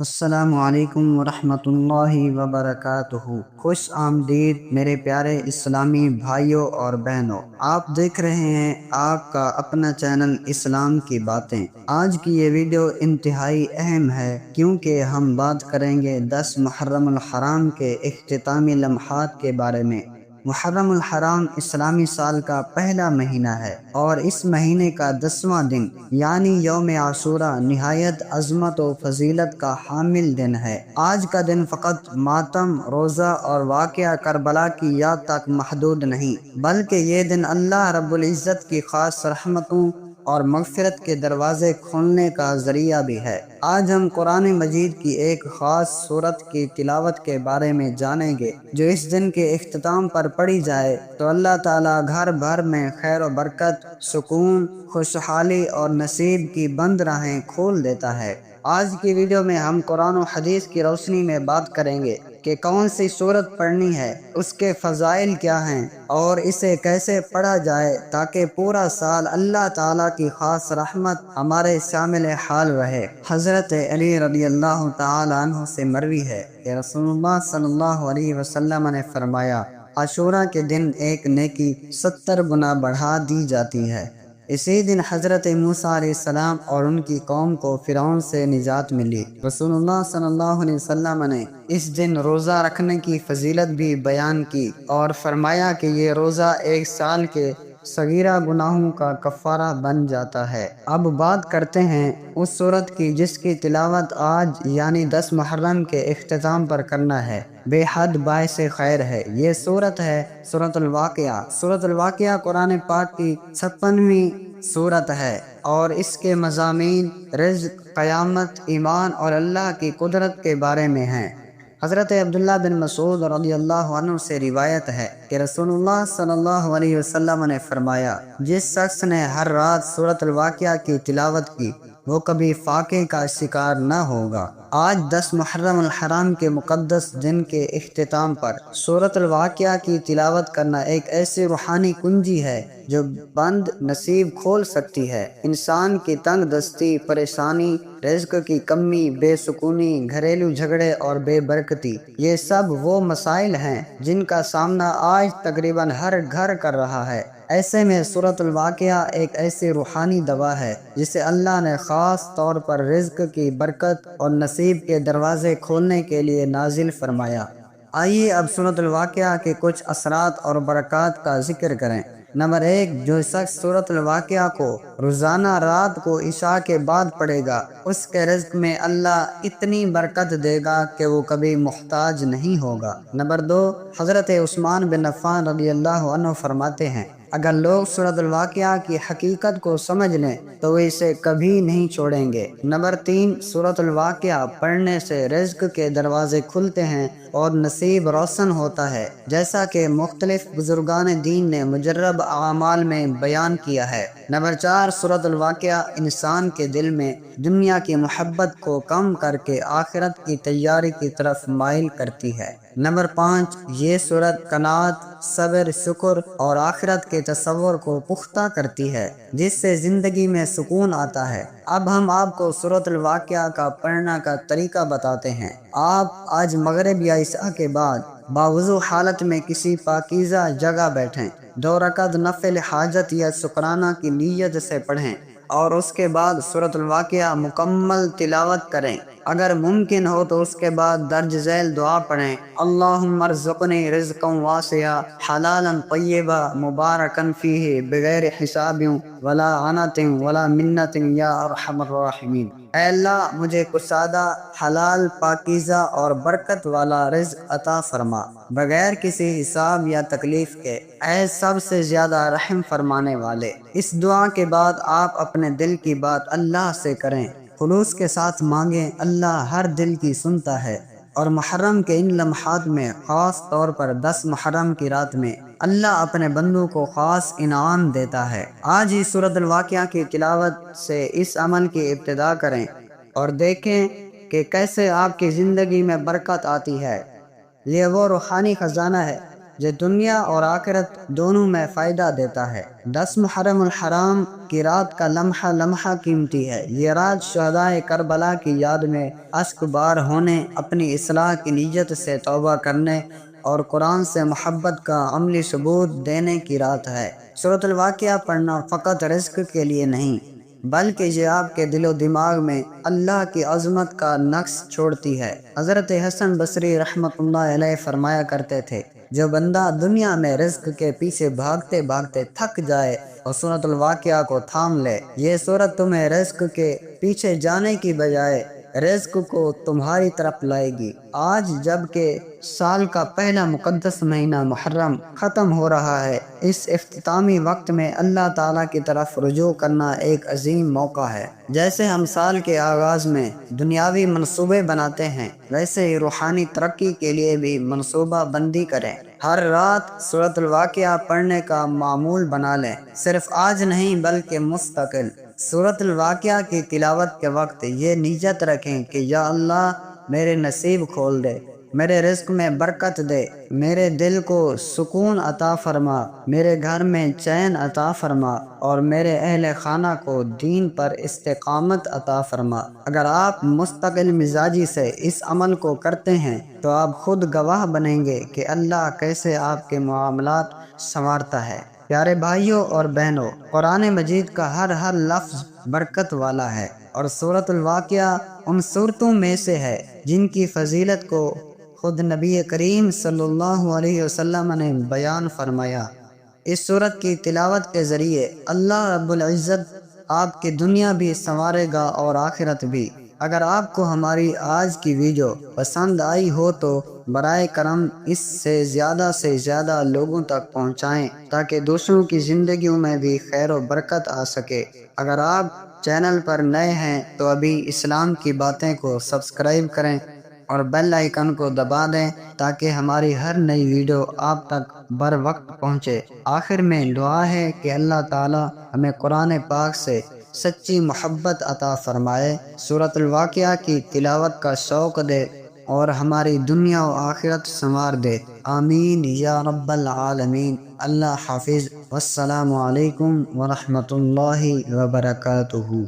السلام علیکم ورحمۃ اللہ وبرکاتہ۔ خوش آمدید میرے پیارے اسلامی بھائیوں اور بہنوں، آپ دیکھ رہے ہیں آپ کا اپنا چینل اسلام کی باتیں۔ آج کی یہ ویڈیو انتہائی اہم ہے کیونکہ ہم بات کریں گے 10 محرم الحرام کے اختتامی لمحات کے بارے میں۔ محرم الحرام اسلامی سال کا پہلا مہینہ ہے اور اس مہینے کا 10واں دن یعنی یوم عاشوراء نہایت عظمت و فضیلت کا حامل دن ہے۔ آج کا دن فقط ماتم، روزہ اور واقعہ کربلا کی یاد تک محدود نہیں، بلکہ یہ دن اللہ رب العزت کی خاص رحمتوں اور مغفرت کے دروازے کھولنے کا ذریعہ بھی ہے۔ آج ہم قرآن مجید کی ایک خاص سورت کی تلاوت کے بارے میں جانیں گے جو اس دن کے اختتام پر پڑھی جائے تو اللہ تعالیٰ گھر بھر میں خیر و برکت، سکون، خوشحالی اور نصیب کی بند راہیں کھول دیتا ہے۔ آج کی ویڈیو میں ہم قرآن و حدیث کی روشنی میں بات کریں گے کہ کون سی سورت پڑھنی ہے، اس کے فضائل کیا ہیں اور اسے کیسے پڑھا جائے تاکہ پورا سال اللہ تعالیٰ کی خاص رحمت ہمارے شامل حال رہے۔ حضرت علی رضی اللہ تعالیٰ عنہ سے مروی ہے کہ رسول اللہ صلی اللہ علیہ وسلم نے فرمایا، عاشوراء کے دن ایک نیکی 70 گنا بڑھا دی جاتی ہے۔ اسی دن حضرت موسیٰ علیہ السلام اور ان کی قوم کو فرعون سے نجات ملی۔ رسول اللہ صلی اللہ علیہ وسلم نے اس دن روزہ رکھنے کی فضیلت بھی بیان کی اور فرمایا کہ یہ روزہ ایک سال کے صغیرہ گناہوں کا کفارہ بن جاتا ہے۔ اب بات کرتے ہیں اس سورت کی جس کی تلاوت آج یعنی 10 محرم کے اختتام پر کرنا ہے، بے حد باعث خیر ہے۔ یہ سورت ہے سورۃ الواقعہ۔ سورۃ الواقعہ قرآن پاک کی 56ویں سورت ہے اور اس کے مضامین رزق، قیامت، ایمان اور اللہ کی قدرت کے بارے میں ہیں۔ حضرت عبداللہ بن مسعود رضی اللہ عنہ سے روایت ہے کہ رسول اللہ صلی اللہ علیہ وسلم نے فرمایا، جس شخص نے ہر رات سورۃ الواقعہ کی تلاوت کی وہ کبھی فاقے کا شکار نہ ہوگا۔ آج 10 محرم الحرام کے مقدس دن کے اختتام پر سورۃ الواقعہ کی تلاوت کرنا ایک ایسی روحانی کنجی ہے جو بند نصیب کھول سکتی ہے۔ انسان کی تنگ دستی، پریشانی، رزق کی کمی، بے سکونی، گھریلو جھگڑے اور بے برکتی، یہ سب وہ مسائل ہیں جن کا سامنا آج تقریباً ہر گھر کر رہا ہے۔ ایسے میں سورۃ الواقعہ ایک ایسی روحانی دوا ہے جسے اللہ نے خاص طور پر رزق کی برکت اور نصیب کے دروازے کھولنے کے لیے نازل فرمایا۔ آئیے اب سورۃ الواقعہ کے کچھ اثرات اور برکات کا ذکر کریں۔ نمبر 1، جو شخص سورۃ الواقعہ کو روزانہ رات کو عشاء کے بعد پڑھے گا اس کے رزق میں اللہ اتنی برکت دے گا کہ وہ کبھی محتاج نہیں ہوگا۔ نمبر 2، حضرت عثمان بن عفان رضی اللہ عنہ فرماتے ہیں، اگر لوگ سورۃ الواقعہ کی حقیقت کو سمجھ لیں تو وہ اسے کبھی نہیں چھوڑیں گے۔ نمبر 3، سورۃ الواقعہ پڑھنے سے رزق کے دروازے کھلتے ہیں اور نصیب روشن ہوتا ہے، جیسا کہ مختلف بزرگان دین نے مجرب اعمال میں بیان کیا ہے۔ نمبر 4، سورۃ الواقعہ انسان کے دل میں دنیا کی محبت کو کم کر کے آخرت کی تیاری کی طرف مائل کرتی ہے۔ نمبر 5، یہ سورت قناعت، صبر، شکر اور آخرت کے تصور کو پختہ کرتی ہے جس سے زندگی میں سکون آتا ہے۔ اب ہم آپ کو سورۃ الواقعہ کا پڑھنا کا طریقہ بتاتے ہیں۔ آپ آج مغرب یا عشاء کے بعد باوضو حالت میں کسی پاکیزہ جگہ بیٹھیں، 2 رکعت نفل حاجت یا شکرانہ کی نیت سے پڑھیں اور اس کے بعد سورۃ الواقعہ مکمل تلاوت کریں۔ اگر ممکن ہو تو اس کے بعد درج ذیل دعا پڑھیں، اللہم ارزقنی رزقا واسعا حلالا طیبا مبارکا فیہ بغیر حساب ولا عنت ولا منت یا ارحم الراحمین۔ اے اللہ مجھے کشادہ، حلال، پاکیزہ اور برکت والا رزق عطا فرما بغیر کسی حساب یا تکلیف کے، اے سب سے زیادہ رحم فرمانے والے۔ اس دعا کے بعد آپ اپنے دل کی بات اللہ سے کریں، خلوص کے ساتھ مانگیں، اللہ ہر دل کی سنتا ہے۔ اور محرم کے ان لمحات میں، خاص طور پر 10 محرم کی رات میں، اللہ اپنے بندوں کو خاص انعام دیتا ہے۔ آج ہی سورۃ الواقعہ کی تلاوت سے اس عمل کی ابتدا کریں اور دیکھیں کہ کیسے آپ کی زندگی میں برکت آتی ہے۔ یہ وہ روحانی خزانہ ہے جو دنیا اور آخرت دونوں میں فائدہ دیتا ہے۔ 10 محرم الحرام کی رات کا لمحہ لمحہ قیمتی ہے۔ یہ رات شہدائے کربلا کی یاد میں اشک بار ہونے، اپنی اصلاح کی نیت سے توبہ کرنے اور قرآن سے محبت کا عملی ثبوت دینے کی رات ہے۔ سورۃ الواقعہ پڑھنا فقط رزق کے لیے نہیں، بلکہ یہ آپ کے دل و دماغ میں اللہ کی عظمت کا نقش چھوڑتی ہے۔ حضرت حسن بصری رحمۃ اللہ علیہ فرمایا کرتے تھے، جو بندہ دنیا میں رزق کے پیچھے بھاگتے بھاگتے تھک جائے اور سورۃ الواقعہ کو تھام لے، یہ سورت تمہیں رزق کے پیچھے جانے کی بجائے رزق کو تمہاری طرف لائے گی۔ آج جب کہ سال کا پہلا مقدس مہینہ محرم ختم ہو رہا ہے، اس اختتامی وقت میں اللہ تعالیٰ کی طرف رجوع کرنا ایک عظیم موقع ہے۔ جیسے ہم سال کے آغاز میں دنیاوی منصوبے بناتے ہیں، ویسے ہی روحانی ترقی کے لیے بھی منصوبہ بندی کریں۔ ہر رات سورۃ الواقعہ پڑھنے کا معمول بنا لیں، صرف آج نہیں بلکہ مستقل۔ سورۃ الواقعہ کی تلاوت کے وقت یہ نیت رکھیں کہ یا اللہ میرے نصیب کھول دے، میرے رزق میں برکت دے، میرے دل کو سکون عطا فرما، میرے گھر میں چین عطا فرما اور میرے اہل خانہ کو دین پر استقامت عطا فرما۔ اگر آپ مستقل مزاجی سے اس عمل کو کرتے ہیں تو آپ خود گواہ بنیں گے کہ اللہ کیسے آپ کے معاملات سنوارتا ہے۔ پیارے بھائیوں اور بہنوں، قرآن مجید کا ہر لفظ برکت والا ہے، اور سورۃ الواقعہ ان صورتوں میں سے ہے جن کی فضیلت کو خود نبی کریم صلی اللہ علیہ وسلم نے بیان فرمایا۔ اس سورت کی تلاوت کے ذریعے اللہ رب العزت آپ کی دنیا بھی سنوارے گا اور آخرت بھی۔ اگر آپ کو ہماری آج کی ویڈیو پسند آئی ہو تو برائے کرم اس سے زیادہ لوگوں تک پہنچائیں تاکہ دوسروں کی زندگیوں میں بھی خیر و برکت آ سکے۔ اگر آپ چینل پر نئے ہیں تو ابھی اسلام کی باتیں کو سبسکرائب کریں اور بیل آئیکن کو دبا دیں تاکہ ہماری ہر نئی ویڈیو آپ تک بر وقت پہنچے۔ آخر میں دعا ہے کہ اللہ تعالی ہمیں قرآن پاک سے سچی محبت عطا فرمائے، سورۃ الواقعہ کی تلاوت کا شوق دے اور ہماری دنیا و آخرت سنوار دے۔ آمین یا رب العالمین۔ اللہ حافظ، والسلام علیکم ورحمۃ اللہ وبرکاتہ۔